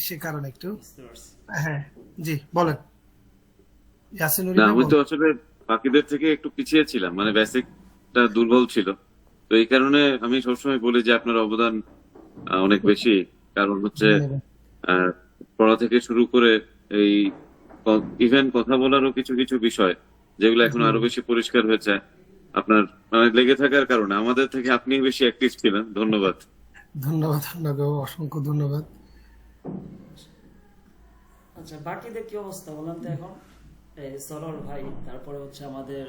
সে কারণে একটু। বুঝতে পারছি। হ্যাঁ, জি বলেন। ইয়াসিনুর না, ভাই আমি তো বলেন। আসলে বাকিদের থেকে একটু পিছিয়ে ছিলাম, মানে বেসিকটা দুর্বল ছিল। তো এই কারণে আমি সবসময় বলি যে আপনার অবদান অনেক বেশি। কারণ হচ্ছে ধন্যবাদ। আহ, পড়া থেকে শুরু করে এই ইভেন কথা বলারও কিছু কিছু বিষয় যেগুলো এখন জি, আরো বেশি পরিষ্কার হয়েছে আপনার মানে লেগে থাকার কারণে। আমাদের থেকে আপনি বেশি অ্যাক্টিভ ছিলেন। ধন্যবাদ। ধন্যবাদ আপনাকে, অসংখ্য ধন্যবাদ। আচ্ছা, বাকিদের কি অবস্থা বলেন তো এখন? এই সরোর ভাই, তারপরে হচ্ছে আমাদের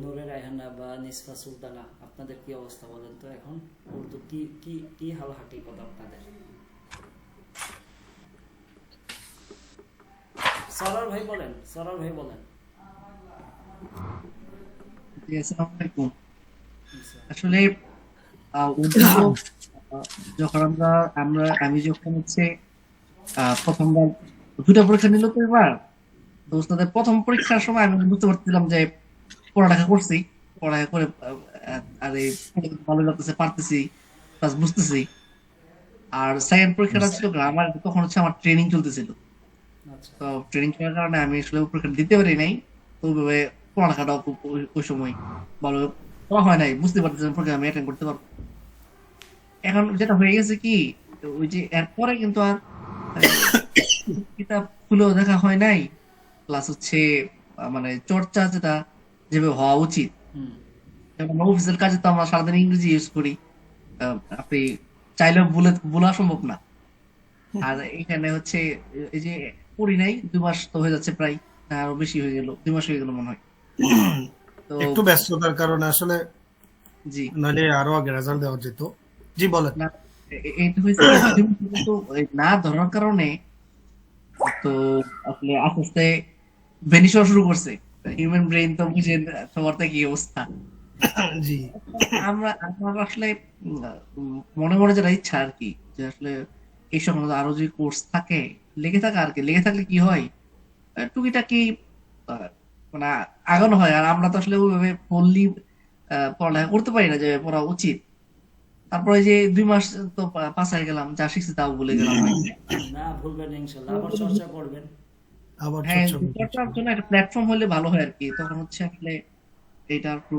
নূরে রায়হানা বা নিসফা সুলতানা, আপনাদের কি অবস্থা বলেন তো এখন? উর্দু কি কি কি হালহাটি কথা আপনাদের? সরোর ভাই বলেন, সরোর ভাই বলেন। জি, আসসালামু আলাইকুম। আচ্ছা। আসলে উর্দু তো যখন আমি যখন হচ্ছে প্রথমবার দুটা পরীক্ষা নিল তো এবার, তো ওস্তাদের প্রথম পরীক্ষার সময় আমি বুঝতে পারছিলাম যে পড়ালেখা করছি, পড়ালেখা করে আর এই ভালো লাগতেছে, পারতেছি, প্লাস বুঝতেছি। আর সেকেন্ড পরীক্ষাটা ছিল গ্রামার, তখন হচ্ছে আমার ট্রেনিং চলতেছিল। আচ্ছা। তো ট্রেনিং চলার কারণে আমি আসলে পরীক্ষা দিতে পারি নাই। তো ওইভাবে পড়ালেখাটাও খুব ওই সময় ভালো করা হয় নাই, বুঝতে পারতেছিলাম পরীক্ষা আমি অ্যাটেন্ড করতে পারবো। এখন যেটা হয়ে গেছে কি, ওই যে এরপরে কিন্তু আর আহ, কিতাব খুলেও দেখা হয় নাই, প্লাস হচ্ছে মানে চর্চা যেটা যেভাবে হওয়া উচিত। হুম। যেমন অফিসের কাজে তো আমরা সারাদিন ইংরেজি ইউজ করি, আপনি চাইলেও বলা সম্ভব না। আর এখানে হচ্ছে এই যে পড়ি নাই 2 মাস তো হয়ে যাচ্ছে প্রায়, আরো বেশি হয়ে গেল, 2 মাস হয়ে গেল মনে হয়। তো একটু ব্যস্ততার কারণে আসলে, জি, নইলে আরো আগে রেজাল্ট দেওয়া যেত। জি বলেন। না এটা হয়েছে কি, 2 মাস কিন্তু এই না ধরার কারণে তো আসলে আস্তে আস্তে ভেনিশ হওয়া শুরু করছে। হিউম্যান ব্রেইন তো বুঝেন সবার থেকে কি অবস্থা। জি, আমরা আসলে মনে মনে যেটা ইচ্ছা আর কি, যে আসলে এই সময় আরো যদি কোর্স থাকে, লেগে থাকে আর কি, লেগে থাকলে কি হয়, টুকিটাকি আহ, মানে আগানো হয়। আর আমরা তো আসলে ওইভাবে ফুললি পড়ালেখা করতে পারি না যে পড়া উচিত। তারপরে যে 2 মাস তো পাস হয়ে গেলাম, যা শিখছি তাও ভুলে গেলাম ভাই। না, ভুলবেন না ইনশাল্লাহ, আবার চর্চা করবেন। আবার হ্যাঁ, চর্চা করতে চর্চার হবে। জন্য একটা প্ল্যাটফর্ম হলে ভালো হয় আর কি, তখন হচ্ছে আসলে এটা একটু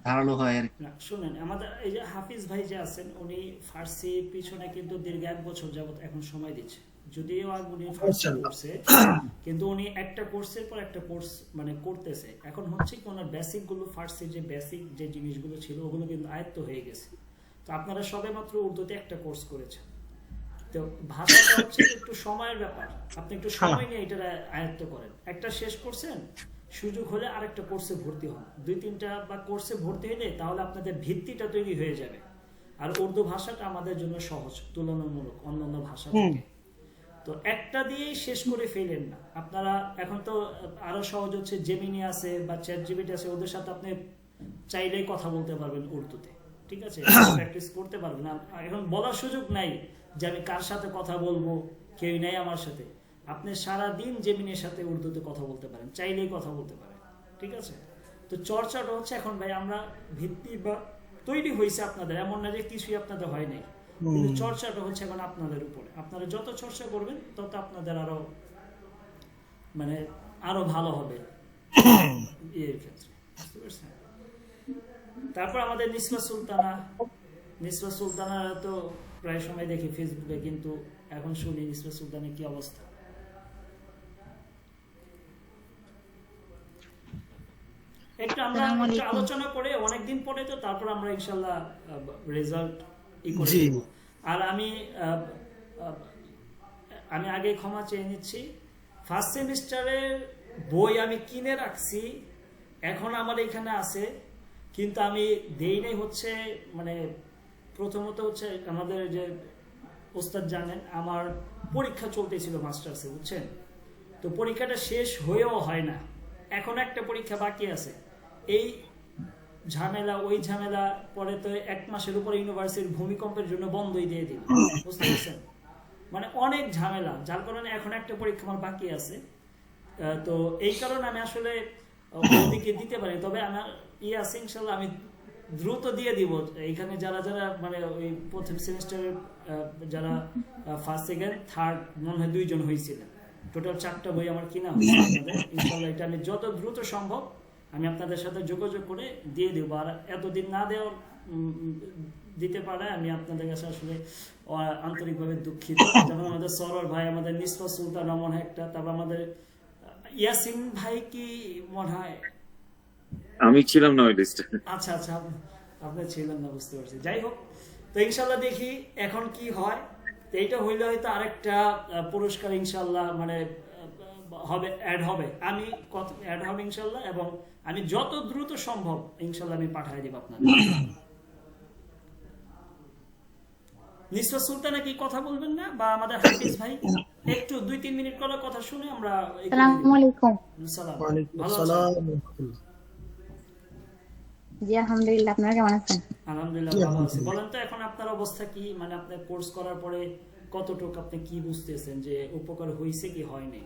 ধারালো হয় আর কি। না শুনেন, আমাদের এই যে হাফিজ ভাই যে আছেন, উনি ফার্সির পিছনে কিন্তু দীর্ঘ 1 বছর যাবত এখন সময় দিচ্ছে। যদিও আর উনি ফার্সি ইনশাআল্লাহ। করছে, কিন্তু উনি একটা কোর্সের পর একটা কোর্স মানে করতেছে। এখন হচ্ছে কি, ওনার বেসিক গুলো, ফার্সির যে বেসিক যে জিনিসগুলো ছিল ওগুলো কিন্তু আয়ত্ত হয়ে গেছে। তো আপনারা সবে মাত্র উর্দুতে একটা কোর্স করেছেন। তো ভাষাটা হচ্ছে একটু সময়ের ব্যাপার। আপনি একটু হ্যাঁ, সময় নিয়ে এটা আয়ত্ত করেন। একটা শেষ করছেন, সুযোগ হলে আরেকটা কোর্সে ভর্তি হন। 2-3টা বা কোর্সে ভর্তি হলে তাহলে আপনাদের ভিত্তিটা তৈরি হয়ে যাবে। আর উর্দু ভাষাটা আমাদের জন্য সহজ তুলনামূলক অন্যান্য ভাষা হুম, থেকে। তো একটা দিয়েই শেষ করে ফেলেন না আপনারা। এখন তো আরো সহজ হচ্ছে, জেমিনি আছে বা চ্যাট জিপিটি আছে, ওদের সাথে আপনি চাইলেই কথা বলতে পারবেন উর্দুতে। ঠিক আছে, প্র্যাকটিস করতে পারবেন। এখন বলার সুযোগ নাই যে আমি কার সাথে কথা বলবো, কেউ নাই আমার সাথে। আপনি সারা দিন জেমিনের সাথে উর্দুতে কথা বলতে পারেন, চাইলেই কথা বলতে পারেন। ঠিক আছে, তো চর্চাটা হচ্ছে এখন ভাই আমরা ভিত্তি বা তৈরি হয়েছে আপনাদের, এমন না যে কিছুই আপনাদের হয় নাই। কিন্তু হুম। চর্চাটা হচ্ছে এখন আপনাদের উপরে। আপনারা যত চর্চা করবেন তত আপনাদের আরো মানে আরো ভালো হবে এর ক্ষেত্রে। বুঝতে পারছেন? তারপর আমাদের নিসবা সুলতানা তো প্রায় সময় দেখি ফেসবুকে, কিন্তু এখন শুনি নিসবা সুলতানের কি অবস্থা। একটু আমরা আসসালামু একটু আলাইকুম। আলোচনা করে অনেকদিন পরে, তো তারপর আমরা ইনশাল্লাহ রেজাল্ট করে জি, দেব। আর আহ, আহ, আমি আগে ক্ষমা চেয়ে নিচ্ছি। ফার্স্ট সেমিস্টারের বই আমি কিনে রাখছি, এখন আমার এখানে আছে, কিন্তু আমি দেই নাই হচ্ছে মানে প্রথমত হচ্ছে আমাদের যে ওস্তাদ জানেন আমার পরীক্ষা চলতেছিল মাস্টার্সে, বুঝছেন? তো পরীক্ষাটা শেষ হয়েও হয় না, এখন একটা পরীক্ষা বাকি আছে। এই ঝামেলা ওই ঝামেলা, পরে তো 1 মাসের উপরে ইউনিভার্সিটির ভূমিকম্পের জন্য বন্ধই দিয়ে দিল। বুঝতে পারছেন? মানে অনেক ঝামেলা, যার কারণে এখন একটা পরীক্ষা আমার বাকি আছে। তো এই কারণে আমি আসলে ওদিকে দিতে পারি, তবে আমার ইয়ে আছে ইনশাল্লাহ, আমি দ্রুত দিয়ে দিব। এখানে যারা যারা মানে ওই প্রথম সেমিস্টারের যারা ফার্স্ট সেকেন্ড থার্ড মনে হয় 2 জন হয়েছিলেন। টোটাল 4টা বই আমার কিনা হয়েছে আপনাদের। ইনশাল্লাহ এটা আমি যত দ্রুত সম্ভব আমি আপনাদের সাথে যোগাযোগ করে দিয়ে দেবো। আর এতদিন না দেওয়ার দিতে পারে আমি আপনাদের কাছে আসলে আন্তরিকভাবে দুঃখিত। যেমন আমাদের সরোর ভাই, আমাদের নিসরা সুলতান মনে হয় একটা, তারপর আমাদের ইয়াসিন ভাই কি মনে হয়, আমি ছিলাম না ওই লিস্টে। আচ্ছা আচ্ছা আপনি ছিলেন না, বুঝতে পারছি। যাই হোক, তো ইনশাল্লাহ দেখি এখন কি হয়। তো এইটা হইলে হয়তো আরেকটা পুরস্কার ইনশাল্লাহ মানে হবে, অ্যাড হবে, আমি কত অ্যাড হবে ইনশাল্লাহ, এবং আমি যত দ্রুত সম্ভব ইনশাল্লাহ আমি পাঠিয়ে দিব আপনাদের। নিসরা সুলতানা কি কথা বলবেন না, বা আমাদের হাফিজ ভাই একটু 2-3 মিনিট করে কথা শুনে আমরা আসসালামু আলাইকুম। সালাম। ওয়ালাইকুম ভালো আসসালাম আছেন? ওয়া রাহমাতুল্লাহ। জি আলহামদুলিল্লাহ, আপনারা কেমন আছেন? আলহামদুলিল্লাহ ভালো আছি। বলেন তো এখন আপনার অবস্থা কি, মানে আপনি কোর্স করার পরে কতটুকু আপনি কি বুঝতেছেন যে উপকার হয়েছে কি হয়নি?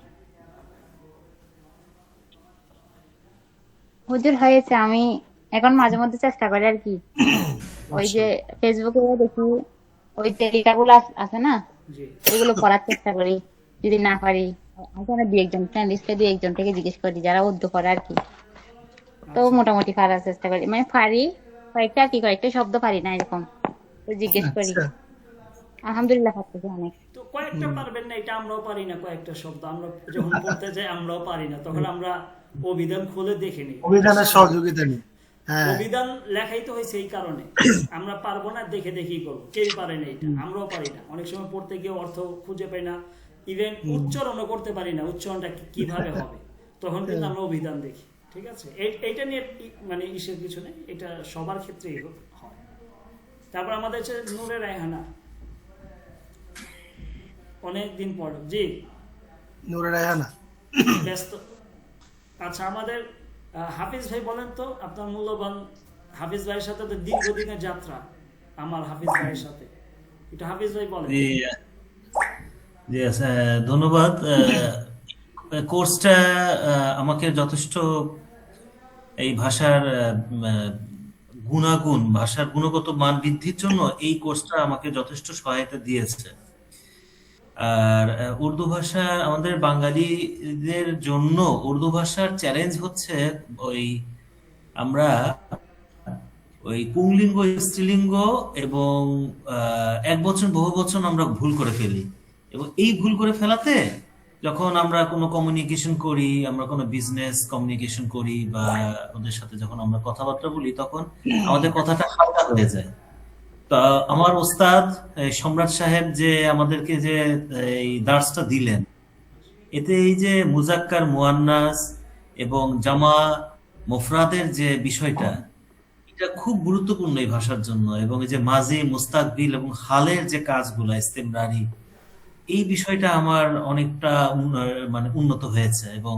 হুজুর হয়েছে, আমি এখন মাঝে মধ্যে চেষ্টা করি আর কি। ওই যে ফেসবুকে দেখি ওই টেলিকাগুলো আছে না, জি ওইগুলো পড়ার চেষ্টা করি। যদি না পারি আসলে 2-1 ফ্রেন্ড লিস্টে 2-1 থেকে জিজ্ঞেস করি যারা উর্দু পড়ে আর কি। তো মোটামুটি পারার চেষ্টা করি, মানে পারি কয়েকটা আর কি, কয়েকটা শব্দ পারি না এরকম, তো জিজ্ঞেস করি। আচ্ছা, আলহামদুলিল্লাহ পারতেছি অনেক। তো কয়েকটা পারবেন না এটা আমরাও পারি না, কয়েকটা শব্দ আমরা যখন পড়তে যাই আমরাও পারি না, তখন আমরা অভিধান খুলে দেখে নিই। অভিধানের সহযোগিতা নিই। হ্যাঁ, অভিধান লেখাই তো হয়েছে এই কারণে, আমরা পারবো না, দেখে দেখেই করবো। কেউ পারে না এটা, আমরাও পারি না। অনেক সময় পড়তে গিয়ে অর্থ খুঁজে পাই না, ইভেন উচ্চারণও করতে পারি না, উচ্চারণটা কিভাবে হবে, তখন কিন্তু আমরা অভিধান দেখি। ঠিক আছে, এইটা নিয়ে মানে ইসের কিছু নেই, এটা সবার ক্ষেত্রেই হয়। তারপর আমাদের হচ্ছে নূরে রায়হানা, অনেকদিন পর। জি নূরে রায়হানা। ব্যস্ত। আচ্ছা, আমাদের হাফিজ ভাই বলেন তো আপনার মূল্যবান, হাফিজ ভাইয়ের সাথে তো দীর্ঘদিনের যাত্রা আমার হাফিজ ভাইয়ের সাথে, এটা হাফিজ ভাই বলেন। জি জি, ধন্যবাদ। কোর্সটা আমাকে যথেষ্ট এই ভাষার ভাষার গুণগত মান বৃদ্ধির জন্য এই কোর্সটা আমাকে যথেষ্ট সহায়তা দিয়েছে। আর উর্দু ভাষা আমাদের বাঙালিদের জন্য উর্দু ভাষার চ্যালেঞ্জ হচ্ছে ওই আমরা ওই পুংলিঙ্গ, স্ত্রীলিঙ্গ এবং একবচন বহুবচন আমরা ভুল করে ফেলি, এবং এই ভুল করে ফেলাতে যখন আমরা কোনো কমিউনিকেশন করি, আমরা কোনো বিজনেস কমিউনিকেশন করি বা ওদের সাথে যখন আমরা কথাবার্তা বলি, তখন আমাদের কথাটা হালকা হয়ে যায়। তা আমার ওস্তাদ সম্রাট সাহেব যে আমাদেরকে যে এই দার্সটা দিলেন, এতে এই যে মুজাক্কার, মুয়ান্নাস এবং জামা, মুফরাদের যে বিষয়টা, এটা খুব গুরুত্বপূর্ণ এই ভাষার জন্য। এবং এই যে মাজি, মুস্তাকবিল এবং হালের যে কাজগুলো, ইস্তেমরারি, এই বিষয়টা আমার অনেকটা মানে উন্নত হয়েছে। এবং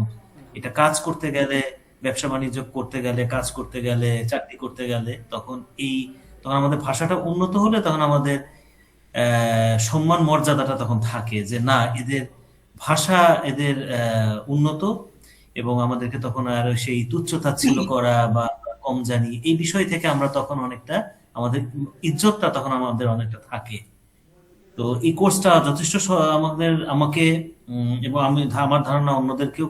এটা কাজ করতে গেলে, ব্যবসা বাণিজ্য করতে গেলে, কাজ করতে গেলে, চাকরি করতে গেলে, তখন আমাদের ভাষাটা উন্নত হলে তখন আমাদের সম্মান মর্যাদাটা তখন থাকে যে না, এদের ভাষা এদের উন্নত, এবং আমাদেরকে তখন আর সেই তুচ্ছ-তাচ্ছিল্য করা বা কম জানি এই বিষয় থেকে আমরা তখন অনেকটা, আমাদের ইজ্জতটা তখন আমাদের অনেকটা থাকে। তো এই কোর্সটা যথেষ্ট আমাকে এবং আমার ধারণা অন্যদেরকেও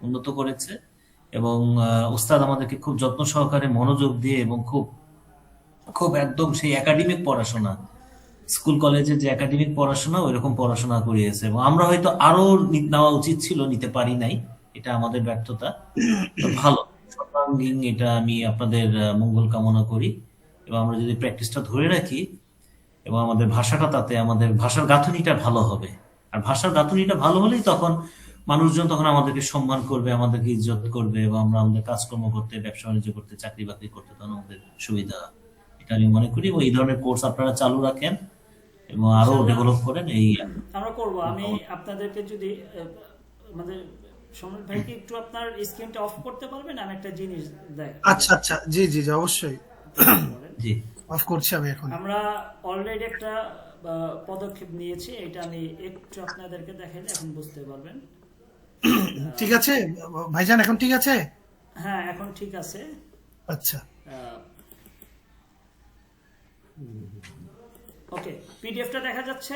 উন্নত করেছে। এবং ওস্তাদ আমাদেরকে খুব যত্ন সহকারে মনোযোগ দিয়ে এবং খুব খুব একদম সেই একাডেমিক পড়াশোনা, স্কুল কলেজের যে একাডেমিক পড়াশোনা, ওইরকম পড়াশোনা করিয়েছে। এবং আমরা হয়তো আরো নেওয়া উচিত ছিল, নিতে পারি নাই, এটা আমাদের ব্যর্থতা। তো ভালো, সর্বাঙ্গীন এটা আমি আপনাদের মঙ্গল কামনা করি। এবং আমরা যদি প্র্যাকটিসটা ধরে রাখি এবং আমাদের ভাষাটা, তাতে আমাদের ভাষার গাঁথনিটা ভালো হবে। আর ভাষার গাঁথনিটা ভালো হলেই তখন মানুষজন তখন আমাদেরকে সম্মান করবে, আমাদেরকে ইজ্জত করবে, এবং আমরা আমাদের কাজকর্ম করতে, ব্যবসা বাণিজ্য করতে, চাকরি বাকরি করতে তখন আমাদের সুবিধা, এটা আমি মনে করি। এবং এই ধরনের কোর্স আপনারা চালু রাখেন এবং আরো ডেভেলপ করেন। এই আমরা করব। আমি আপনাদেরকে যদি আমাদের সম্রাট ভাইকে একটু আপনার স্ক্রিনটা অফ করতে পারবেন, আমি একটা জিনিস দেখ। আচ্ছা আচ্ছা, জি জি জি, অবশ্যই জি অফ করছি আমি এখন। আমরা অলরেডি একটা পদক্ষেপ নিয়েছি, এটা আমি একটু আপনাদেরকে দেখাইলে এখন বুঝতে পারবেন। ঠিক আছে ভাইজান, এখন ঠিক আছে? হ্যাঁ, এখন ঠিক আছে। আচ্ছা, ওকে, পিডিএফটা দেখা যাচ্ছে?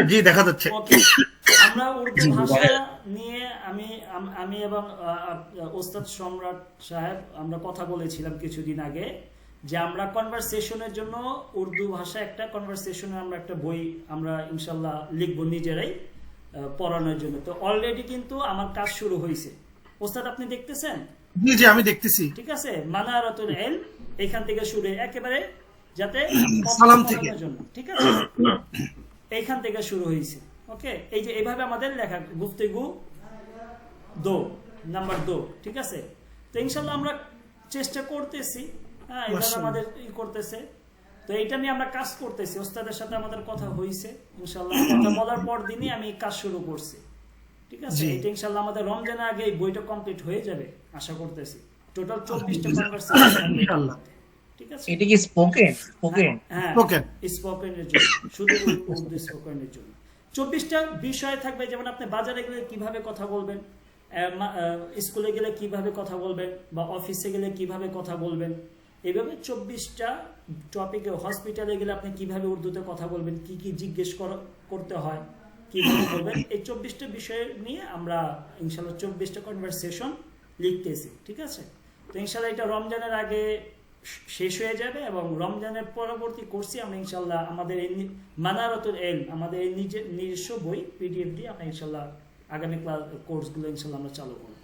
জি দেখা যাচ্ছে। ওকে, আমরা উর্দু ভাষা নিয়ে আমি এবং ওস্তাদ সম্রাট সাহেব আমরা কথা বলেছিলাম কিছুদিন আগে যে আমরা কনভারসেশনের জন্য উর্দু ভাষা একটা কনভারসেশনের আমরা একটা বই আমরা ইনশাল্লাহ লিখবো নিজেরাই পড়ানোর জন্য। তো অলরেডি কিন্তু আমার কাজ শুরু হয়েছে। ওস্তাদ আপনি দেখতেছেন? জি জি আমি দেখতেছি। ঠিক আছে, মানারাতুল ইলম এখান থেকে শুরু, একেবারে যাতে সালাম থেকে। জন্য, ঠিক আছে, এইখান থেকে শুরু হয়েছে। ওকে, এই যে এইভাবে আমাদের লেখা গুফতেগু দো নাম্বার 2, ঠিক আছে। তো ইনশাল্লাহ আমরা চেষ্টা করতেছি, হ্যাঁ, এভাবে আমাদের করতেছে। তো এইটা নিয়ে আমরা কাজ করতেছি, ওস্তাদের সাথে আমাদের কথা হয়েছে ইনশাল্লাহ। কথা বলার পর দিনই আমি কাজ শুরু করছি, ঠিক আছে। এটা ইনশাল্লাহ আমাদের রমজানের আগে এই বইটা কমপ্লিট হয়ে যাবে আশা করতেছি। টোটাল 24টা কনভারসেশন, ইনশাআল্লাহ। ঠিক আছে। এটা কি স্পোকেন? হ্যাঁ, Spoken. স্পোকেনের জন্য, শুধু উর্দু স্পোকেনের জন্য 24টা বিষয় থাকবে। যেমন আপনি বাজারে গেলে কিভাবে কথা বলবেন, স্কুলে গেলে কিভাবে কথা বলবেন, বা অফিসে গেলে কিভাবে কথা বলবেন, এইভাবে 24টা টপিকে। হসপিটালে গেলে আপনি কিভাবে উর্দুতে কথা বলবেন, কি কি জিজ্ঞেস করতে হয়, কিভাবে বলবেন, এই 24টা বিষয় নিয়ে আমরা ইনশাল্লাহ 24টা কনভারসেশন লিখতেছি, ঠিক আছে। তো ইনশাল্লাহ এটা রমজানের আগে শেষ হয়ে যাবে, এবং রমজানের পরবর্তী কোর্সে আমরা ইনশাল্লাহ আমাদের এই মানারাতুল ইলম, আমাদের এই নিজস্ব বই পিডিএফ দিয়ে আমরা ইনশাল্লাহ আগামী কোর্সগুলো ইনশাল্লাহ আমরা চালু করব।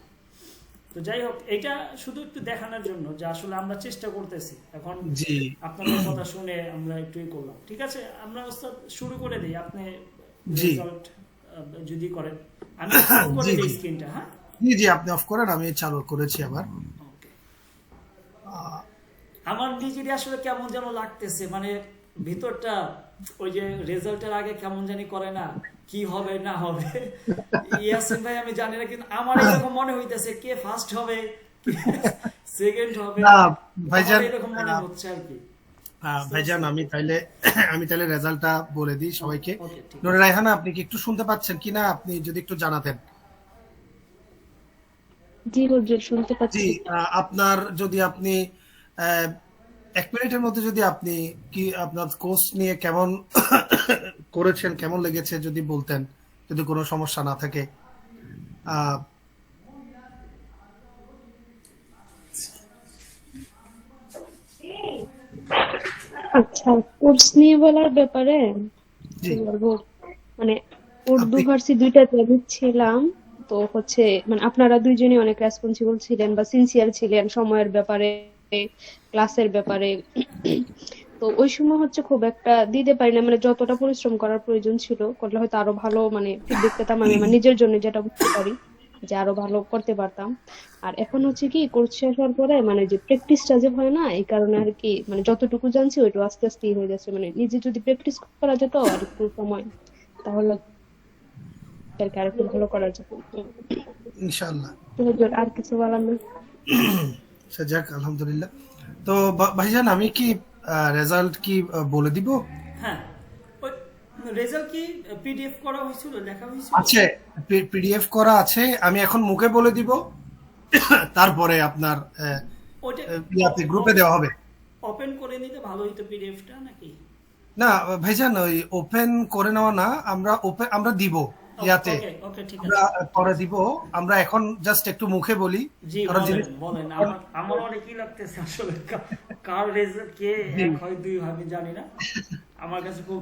তো যাই হোক, এটা শুধু একটু দেখানোর জন্য যে আসলে আমরা চেষ্টা করতেছি। এখন জি আপনাদের কথা শুনে আমরা একটুই করলাম, ঠিক আছে। আমরা ওস্তাদ শুরু করে দিই, আপনি জি। রেজাল্ট যদি করেন, আমি অফ করে জি, দিই জি। স্ক্রিনটা। হ্যাঁ, জি জি আপনি অফ করেন, আমি চালু করেছি আবার। ওকে। আমার নিজেরই আসলে কেমন যেন লাগতেছে, মানে ভিতরটা ওই যে রেজাল্টের আগে কেমন জানি করে না, কি হবে না হবে। ইয়াসিন ভাই আমি জানি না, কিন্তু আমার এরকম মনে হইতেছে কে ফার্স্ট হবে, কে সেকেন্ড হবে, না, ভাইজান, আমার এরকম মনে হচ্ছে আর কি। ভাইজান আমি তাইলে রেজাল্টটা বলে দিই সবাইকে। ওকে, ঠিক নুরে রায়হানা, আপনি কি একটু শুনতে পাচ্ছেন কিনা, আপনি যদি একটু জানাতেন। জি হুজুর, শুনতে জি, পাচ্ছি। আপনার যদি আপনি 1 মিনিটের মধ্যে যদি আপনি কি আপনার কোর্স নিয়ে কেমন করেছেন, কেমন লেগেছে যদি বলতেন, যদি কোনো সমস্যা না থাকে। আহ, আচ্ছা, কোর্স নিয়ে বলার ব্যাপারে জি কি বলবো, মানে উর্দু আপনি ফার্সি দুইটাতে আমি ছিলাম। তো হচ্ছে মানে আপনারা দুইজনই অনেক রেসপন্সিবল ছিলেন বা সিনসিয়ার ছিলেন সময়ের ব্যাপারে, ক্লাসের ব্যাপারে। তো ওই সময় হচ্ছে খুব একটা দিতে পারি না, মানে যতটা পরিশ্রম করার প্রয়োজন ছিল করলে হয়তো আরো ভালো মানে ফিডব্যাক পেতাম। আমি আমার নিজের জন্য যেটা বুঝতে পারি যে আরো ভালো করতে পারতাম। আর এখন হচ্ছে কি কোর্স শেষ হওয়ার পরে মানে যে প্র্যাকটিসটা যে হয় না, এই কারণে আর কি মানে যতটুকু জানছি ওইটু আস্তে আস্তে হয়ে যাচ্ছে। মানে নিজে যদি প্র্যাকটিস করা যেত আর একটু সময়, তাহলে আর কি আরেকটু ভালো করা যেত। ইনশাআল্লাহ। তো হুজুর, আর কিছু বলার নেই। যাক, আলহামদুলিল্লাহ। তো ভাইজান আমি কি রেজাল্ট কি বলে দিব? হ্যাঁ, ওই রেজাল্ট কি পিডিএফ করা হয়েছিল, লেখা হয়েছিল? আছে, পিডিএফ করা আছে, আমি এখন মুখে বলে দিব, তারপরে আপনার ওইটা ইয়াতে গ্রুপে দেওয়া হবে। ওপেন করে নিতে ভালো হইতো পিডিএফটা নাকি? না ভাইজান, ওই ওপেন করে নেওয়া না, আমরা দিব ইয়াতে, ওকে ওকে, ঠিক আমরা আছে। পরে দিব। আমরা এখন জাস্ট একটু মুখে বলি, জি কারণ বলেন জিনিস বলেন, আমার অনেকই লাগতেছে আসলে, কার রেজাল্ট কে 1 হয় 2 হয় আমি জানি না, আমার কাছে খুব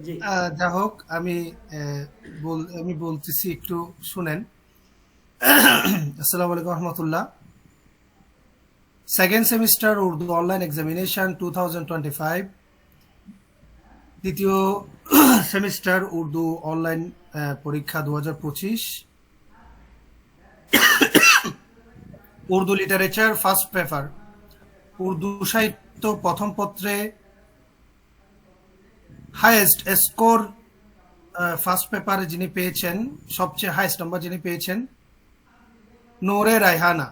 জি যা হোক, আমি বলতেছি, একটু শুনেন। আসসালামু আলাইকুম রহমতুল্লাহ। Second semester Urdu online examination 2025, দ্বিতীয় সেমিস্টার উর্দু অনলাইন পরীক্ষা 2025, Urdu literature first paper, Urdu সাহিত্য প্রথম পত্রে হাইয়েস্ট স্কোর ফার্স্ট পেপারে যিনি পেয়েছেন, সবচেয়ে হাইয়েস্ট নাম্বার যিনি পেয়েছেন, নূরে রায়হানা,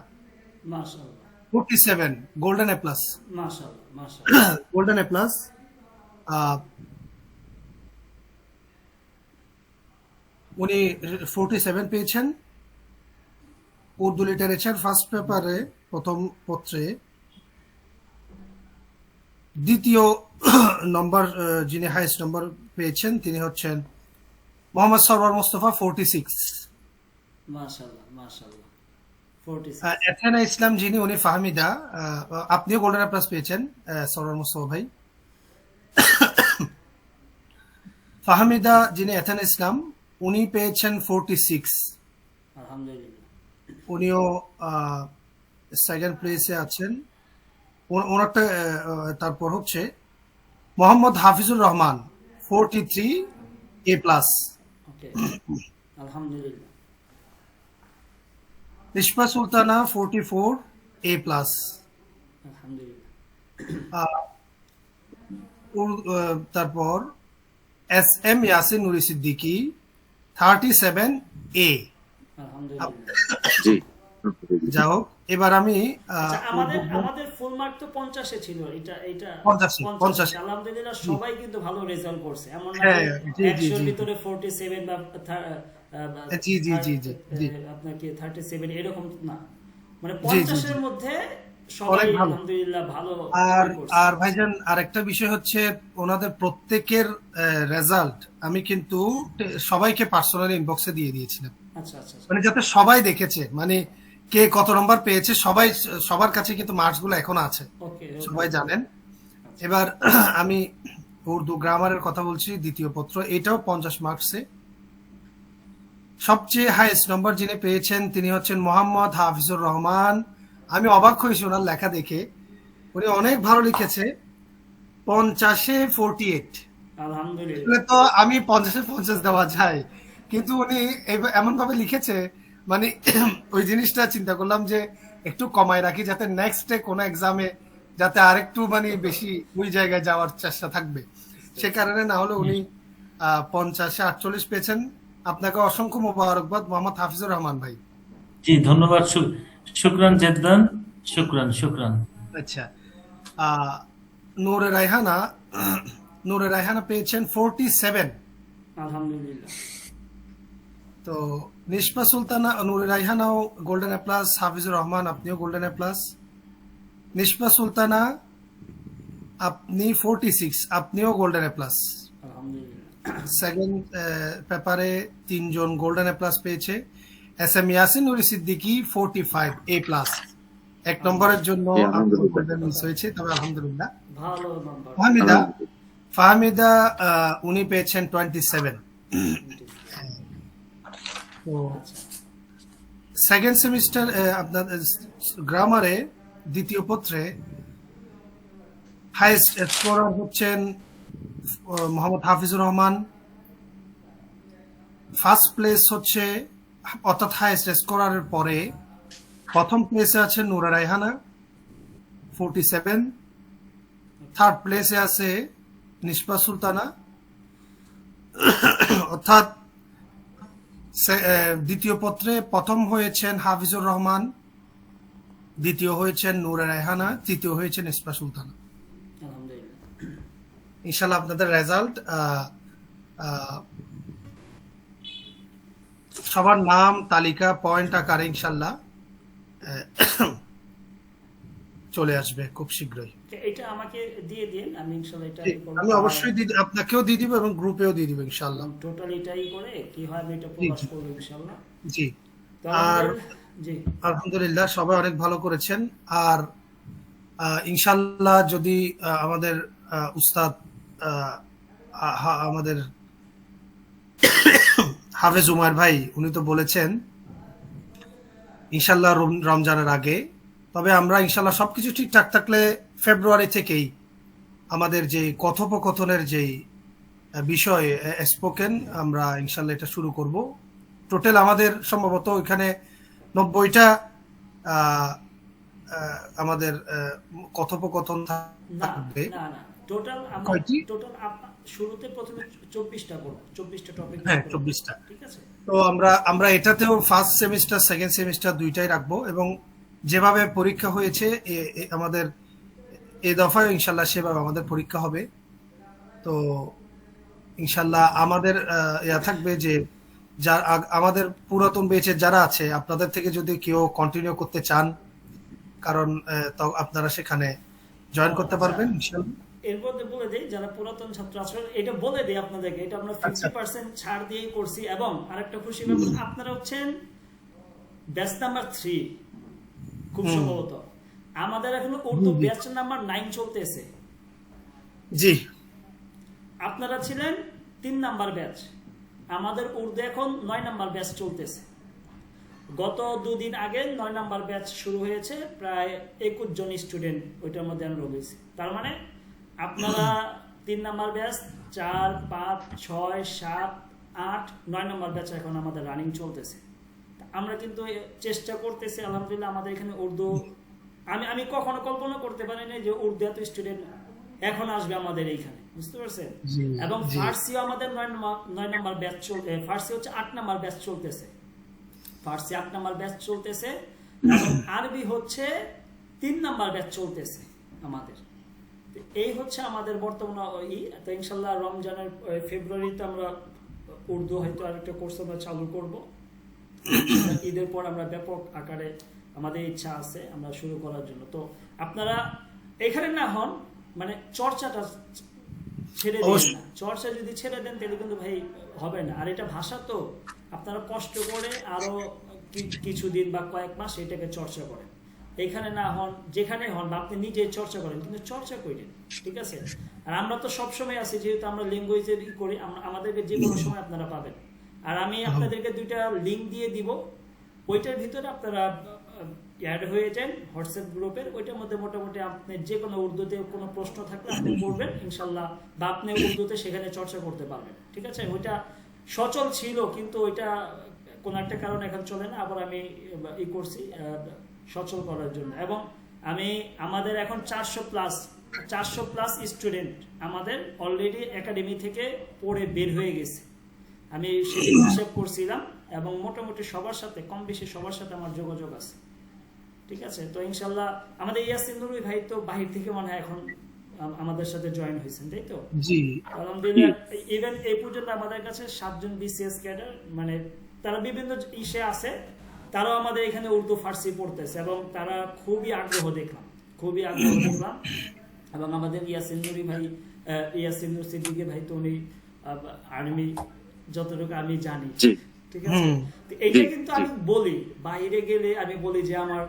মাশাআল্লাহ 47, গোল্ডেন এ প্লাস। মাশাআল্লাহ মাশাআল্লাহ। Golden A plus. উনি 47 পেয়েছেন। উর্দু লিটারেচার ফার্স্ট পেপারে প্রথম পত্রে দ্বিতীয় নম্বর যিনি হাইয়েস্ট নম্বর পেয়েছেন তিনি হচ্ছেন মোহাম্মদ সরওয়ার মোস্তফা 46। মাশাআল্লাহ মাশাআল্লাহ 46 এথানা ইসলাম যিনি উনি ফাহমিদা, আপনিও গোল্ডেন প্লাস পেয়েছেন সরওয়ার মোস্তফা ভাই। ফাহমিদা যিনি এথানা ইসলাম উনি পেয়েছেন 46, আলহামদুলিল্লাহ। উনিও সেকেন্ড প্লেসে আছেন। ওনারটা তারপর হচ্ছে মোহাম্মদ হাফিজুর রহমান 43 A+, ওকে আলহামদুলিল্লাহ। নিশপা সুলতানা 44 A+, আলহামদুলিল্লাহ। তারপর SM ইয়াসিন নুরি সিদ্দিকী 37 A। আলহামদুলিল্লাহ। জি। যা হোক, এবার আমি আচ্ছা, আমাদের ফুল মার্ক তো 50 এ ছিল, এটা এটা 50 আলহামদুলিল্লাহ সবাই কিন্তু ভালো রেজাল্ট করছে, এমন না হ্যাঁ, যে জি, 100 এর জি। ভিতরে 47 বা জি, জি, জি, জি, জি। আপনার কি 37 এরকম না, মানে জি, জি, 50 জি। এর মধ্যে সবাই অনেক ভালো। আলহামদুলিল্লাহ ভালো আর করছে। আর ভাইজান আরেকটা বিষয় হচ্ছে ওনাদের প্রত্যেকের রেজাল্ট আমি কিন্তু সবাইকে পার্সোনালি ইনবক্সে দিয়ে দিয়েছিলাম, আচ্ছা আচ্ছা আচ্ছা। মানে যাতে সবাই দেখেছে, মানে কে কত নম্বর পেয়েছে সবার কাছে কিন্তু মার্কস গুলো এখন আছে, ওকে সবাই জানেন। এবার আমি উর্দু গ্রামারের কথা বলছি, দ্বিতীয় পত্র, এটাও 50 মার্কসে। সবচেয়ে হাইয়েস্ট নম্বর যিনি পেয়েছেন তিনি হচ্ছেন মোহাম্মদ হাফিজুর রহমান। আমি অবাক হয়েছি ওনার লেখা দেখে, উনি অনেক ভালো লিখেছে, 50-এ 48। আলহামদুলিল্লাহ। আসলে তো আমি 50-এ 50 দেওয়া যায়, কিন্তু উনি এমন ভাবে লিখেছে, মানে ওই জিনিসটা চিন্তা করলাম যে একটু কমায় রাখি যাতে নেক্সট কোনো এক্সামে যাতে আরেকটু মানে বেশি ওই জায়গায় যাওয়ার চেষ্টা থাকবে, সে কারণে। না হলে উনি 50-এ 48 পেয়েছেন। আপনাকে অসংখ্য মোবারকবাদ মোহাম্মদ হাফিজুর রহমান ভাই। জি ধন্যবাদ, শুকরান জেদ্দান, শুকরান শুকরান। আচ্ছা, নূরে রায়হানা পেয়েছেন 47। আলহামদুলিল্লাহ। তো নিশপা সুলতানা, নূরে রায়হানাও golden A plus, Hafizur Rahman আপনিও golden A plus. Nishpa Sultana আপনি 46, আপনিও গোল্ডেন এ প্লাস। আলহামদুলিল্লাহ। সেকেন্ড পেপারে 3 জন গোল্ডেন এ প্লাস পেয়েছে। SM Yasin Nuri Siddiqui 45 A+। 1 নম্বরের জন্য গোল্ডেন মিস হয়েছে, তবে আলহামদুলিল্লাহ। ভালো নাম্বার। ফাহমিদা উনি পেয়েছেন 27। তো সেকেন্ড সেমিস্টার আপনার গ্রামারে দ্বিতীয় পত্রে হাইয়েস্ট স্কোরার হচ্ছেন মোহাম্মদ হাফিজুর রহমান। ফার্স্ট প্লেস হচ্ছে, অর্থাৎ হাইয়েস্ট স্কোরারের পরে প্রথম প্লেসে আছে নূরা রায়হানা 47। থার্ড প্লেসে আছে নিশপা সুলতানা, অর্থাৎ দ্বিতীয় পত্রে প্রথম হয়েছেন হাফিজুর রহমান, দ্বিতীয় হয়েছেন নূরা রায়হানা, তৃতীয় হয়েছেন নিশপা সুলতানা। আলহামদুলিল্লাহ। ইনশাল্লাহ আপনাদের রেজাল্ট সবার নাম তালিকা পয়েন্ট আকারে ইনশাল্লাহ চলে আসবে খুব শীঘ্রই। এটা আমাকে দিয়ে দিন, আমি ইনশাআল্লাহ এটা আমি অবশ্যই আপনাকেও দিয়ে দিব এবং গ্রুপেও দিয়ে দিব ইনশাল্লাহ। টোটাল এটাই করে কি হয় আমি এটা প্রকাশ করব ইনশাআল্লাহ। জি, তো আর জি আলহামদুলিল্লাহ সবাই অনেক ভালো করেছেন। আর ইনশাল্লাহ যদি আমাদের উস্তাদ আমাদের হাফেজ উমার ভাই উনি তো বলেছেন ইনশাল্লাহ রমজানের আগে, তবে আমরা ইনশাল্লাহ সবকিছু ঠিকঠাক থাকলে ফেব্রুয়ারি থেকেই আমাদের যে কথোপকথনের যে বিষয় স্পোকেন আমরা ইনশাল্লাহ এটা শুরু করব। টোটাল আমাদের সম্ভবত ওইখানে 90টা আমাদের কথোপকথন থাকবে। না না টোটাল আমরা টোটাল শুরুতে প্রথমে 24টা করব, 24টা টপিক। হ্যাঁ 24টা, ঠিক আছে। তো আমরা এটাতেও ফার্স্ট সেমিস্টার সেকেন্ড সেমিস্টার দুইটাই রাখবো, এবং যেভাবে পরীক্ষা হয়েছে আমাদের এই দফায় ইনশাল্লাহ সেভাবে আমাদের পরীক্ষা হবে। তো ইনশাল্লাহ আমাদের ইয়া থাকবে যে আমাদের পুরাতন বেচে যারা আছে আপনাদের থেকে যদি কেউ কন্টিনিউ করতে চান, কারণ আপনারা সেখানে জয়েন করতে পারবেন ইনশাল্লাহ। এর মধ্যে বলে দিই যারা পুরাতন ছাত্র আছেন, এটা বলে দিই আপনাদেরকে, এটা আমরা 50% ছাড় দিয়েই করছি। এবং আরেকটা খুশি ব্যাপার, আপনারা হচ্ছেন ব্যাচ নাম্বার 3 খুব সম্ভবত। আমাদের এখনো উর্দু ব্যাচ নাম্বার 9 চলতেছে। জি আপনারা ছিলেন 3 নাম্বার ব্যাচ, আমাদের উর্দু এখন 9 নাম্বার ব্যাচ চলতেছে। গত 2 দিন আগে 9 নাম্বার ব্যাচ শুরু হয়েছে, প্রায় 21 জন স্টুডেন্ট ওইটার মধ্যে এনরোল হয়েছে। তার মানে আপনারা 3 নাম্বার ব্যাচ, 4, 5, 6, 7, 8, 9 নাম্বার ব্যাচ এখন আমাদের রানিং চলতেছে। আমরা কিন্তু চেষ্টা করতেছি আলহামদুলিল্লাহ। আমাদের এখানে উর্দু, আমি কখনো কল্পনা করতে পারিনি যে উর্দু এত স্টুডেন্ট এখন আসবে আমাদের এইখানে, বুঝতে পারছেন। এবং ফার্সিও আমাদের 9 নাম্বার ব্যাচ চলতে, ফার্সি হচ্ছে 8 নাম্বার ব্যাচ চলতেছে, ফার্সি 8 নাম্বার ব্যাচ চলতেছে। এবং আরবি হচ্ছে 3 নাম্বার ব্যাচ চলতেছে আমাদের। তো এই হচ্ছে আমাদের বর্তমান তো ইনশাল্লাহ রমজানের ফেব্রুয়ারিতে আমরা উর্দু হয়তো আরেকটা কোর্স আমরা চালু করব। ঈদের পর আমরা ব্যাপক আকারে আমাদের ইচ্ছা আছে আমরা শুরু করার জন্য। তো আপনারা এখানে না হন, মানে চর্চাটা ছেড়ে দেন না। চর্চা যদি ছেড়ে দেন তাহলে কিন্তু ভাই হবে না। আর এটা ভাষা তো আপনারা কষ্ট করে আরো কিছুদিন বা কয়েক মাস এটাকে চর্চা করেন। এখানে না হন, যেখানে হন বা আপনি নিজে চর্চা করেন, কিন্তু চর্চা করেন, ঠিক আছে। আর আমরা তো সবসময় আছি, যেহেতু আমরা ল্যাঙ্গুয়েজের করি, আমাদেরকে যে কোনো সময় আপনারা পাবেন। আর আমি আপনাদেরকে 2টা লিঙ্ক দিয়ে দিব, ওইটার ভিতরে আপনারা অ্যাড হয়ে যান হোয়াটসঅ্যাপ গ্রুপের। ওইটার মধ্যে মোটামুটি আপনি যে কোনো উর্দুতে কোনো প্রশ্ন থাকলে আপনি করবেন ইনশাল্লাহ, বা আপনি উর্দুতে সেখানে চর্চা করতে পারবেন, ঠিক আছে। ওইটা সচল ছিল, কিন্তু ওইটা কোনো একটা কারণে এখন চলে না। আবার আমি করছি সচল করার জন্য। এবং আমাদের এখন 400 প্লাস স্টুডেন্ট আমাদের অলরেডি একাডেমি থেকে পড়ে বের হয়ে গেছে। আমি সেদিন হিসাব করছিলাম, এবং মোটামুটি সবার সাথে, কম বেশি সবার সাথে আমার যোগাযোগ আছে, ঠিক আছে। তো ইনশাল্লাহ আমাদের ইয়াসিন নুরুই ভাই তো বাহির থেকে মনে হয় এখন আমাদের সাথে জয়েন হয়েছেন, তাই তো? জি আলহামদুলিল্লাহ। ইভেন এই পর্যন্ত আমাদের কাছে 7 জন বিসিএস ক্যাডার, মানে তারা বিভিন্ন ইসে আছে, তারাও আমাদের এখানে উর্দু ফার্সি পড়তেছে, এবং তারা খুবই আগ্রহ দেখলাম। এবং আমাদের ইয়াসিন নুরি ভাই, ইয়াসিন নুর সিদ্দিকী ভাই, তো উনি আর্মি, যতটুকু আমি জানি, ঠিক আছে। এইটা কিন্তু আমি বলি, বাইরে গেলে আমি বলি যে আমার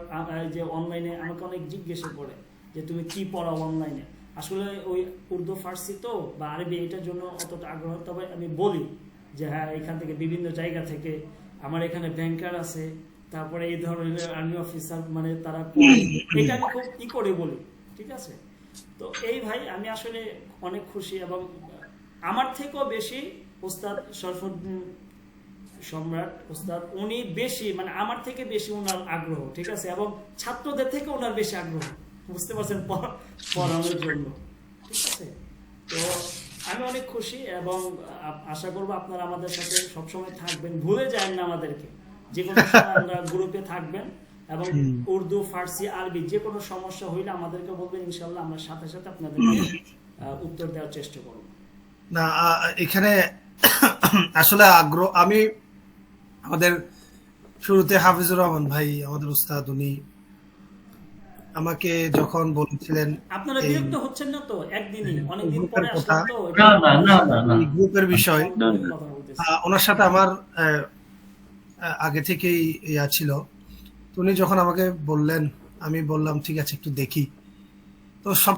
যে অনলাইনে আমাকে অনেক জিজ্ঞাসা করে যে তুমি কি পড়াও অনলাইনে। আসলে ওই উর্দু ফার্সি তো বা আরবি, এটার জন্য অতটা আগ্রহ। তবে আমি বলি যে হ্যাঁ, এখান থেকে বিভিন্ন জায়গা থেকে আমার এখানে ব্যাংকার আছে, তারপরে এই ধরনের আর্মি অফিসার, মানে তারা, এটা আমি খুব করে বলি, ঠিক আছে। তো এই ভাই আমি আসলে অনেক খুশি। এবং আমার থেকেও বেশি উস্তাদ শরফুদ্দিন সম্রাট উস্তাদ, উনি বেশি, মানে আমার থেকে বেশি ওনার আগ্রহ, ঠিক আছে। এবং ছাত্রদের থেকে ওনার বেশি আগ্রহ, বুঝতে পারছেন, পড়ানোর জন্য, ঠিক আছে। তো আমি অনেক খুশি, এবং আশা করবো আপনারা আমাদের সাথে সবসময় থাকবেন, ভুলে যান না আমাদেরকে। যে কোনো সময় আমরা গ্রুপে থাকবেন, এবং উর্দু ফার্সি আরবি যে কোনো সমস্যা হইলে আমাদেরকে বলবেন, ইনশাল্লাহ আমরা সাথে সাথে আপনাদেরকে উত্তর দেওয়ার চেষ্টা করব। না এখানে আসলে আগ্রহ, আমি আমাদের শুরুতে হাফিজুর রহমান ভাই আমাদের উস্তাদ, উনি আমাকে যখন বলেছিলেন আপনারা বিরক্ত হচ্ছেন না তো? একদিনই অনেকদিন পরে আসলাম তো, গ্রুপের বিষয়, ওনার সাথে আমার আগে থেকেই ইয়া ছিল। উনি যখন আমাকে বললেন, আমি বললাম ঠিক আছে একটু দেখি। তো সব